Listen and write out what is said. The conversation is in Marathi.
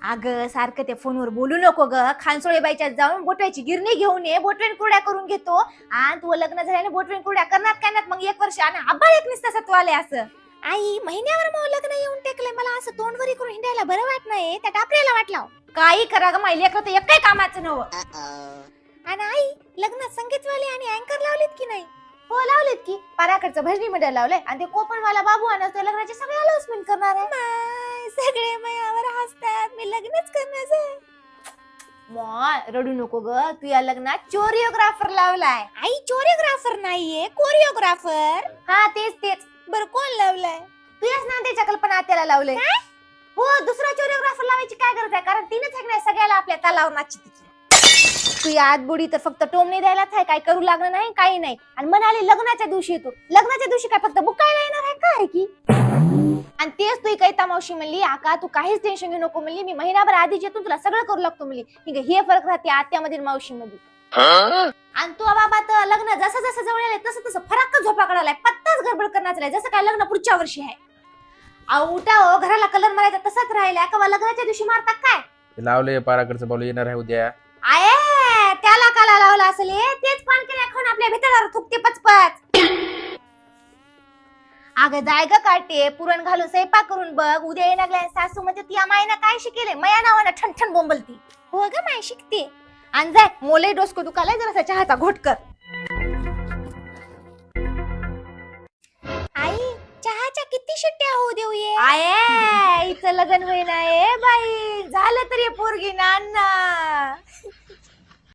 अगं सारखं त्या फोनवर बोलू नको ग. खानसोळेबाईच्या जाऊन बोटव्याची गिरणी घेऊन ये, बोटवेन कुरड्या करून घेतो. आणि तू लग्न झाल्याने बोटवेन कुरड्या करणार काय ना मग 1 वर्ष आणि आबाळ एक निसता सत्वाले असं. आई महिन्यावर मग लग्न येऊन टेकले, मला असं तोंडवरी करून हिंडायला बरं वाट नाही. त्या टापऱ्याला वाटला काही करा ग, माहिती लेकरं तर एक काही कामाचं नव्हतं. आणि आई लग्नात संगीतवाले आणि अँकर लावलेत की नाही? हो लावलेत की. पाराकडचं भजनी मंडळ लावलंय आणि ते कोपणवाला बाबू आणि ते लग्नाचे सगळे अनाउन्समेंट करणार आहे. सगळे माझ्यावर हसतात, मी लग्नच करणार आहे. मॉ रडू नको ग, तू या लग्नात चोरिओग्राफर लावलाय. आई चोरिओग्राफर नाहीये, कोरिओग्राफर. हा तेच तेच. बर कोण लावलाय? तुझ्याच नांदेच्या कल्पना त्याला लावलंय. हो दुसरा चोरिओग्राफर लावायची काय गरज आहे, कारण तिनेच आहे सगळ्याला आपल्या तालावर नाचची तिची. तू या आत बुडी तर फक्त टोमणे द्यायलाच आहे, काय करू लागलं नाही काही नाही. आणि म्हणाले लग्नाच्या दिवशी येतो, लग्नाच्या दिवशी काय फक्त बुकायला येणार आहे का रे की? आणि तेच तू कैता मावशी म्हणली आका तू काहीच टेन्शन घेऊ नको म्हणली, मी महिनाभर आधीच येतो तुला सगळं करू लागतो म्हणली. हे फरक राहते आत्यामध्ये मावशीमध्ये. आणि तू बाबा तर लग्न जसं जसं जवळ आलंय तसं तसं फरक झोपा काढायलाय, पत्ताच गडबड करण्याचा जसं काय लग्न पुढच्या वर्षी आहे. उठा हो, घराला कलर मारायचा तसंच राहिला का लग्नाच्या दिवशी मारतात काय? लावलंय पाराकडचं बालू येणार आहे उद्या. आये त्याला काला लावला असेल, तेच पान केल्या खाऊन आपल्या भितरावर थुकते पचपच. अगं जाय ग काटे, पुरण घालून स्वयंपाक करून बघ. उद्या येणार सासू म्हणजे ती मायना काय शिकेले, मया नावानं ठणठण बोंबलती. हो ग माय शिकते. आणि जाय मोले डोसको दुखालाय, जरासा चहाचा घोट कर. आई चहाच्या किती शिट्ट्या होऊ देऊ ये? आये इथं लग्न होईना ए बाई, झालं तरी पोरगी नाना.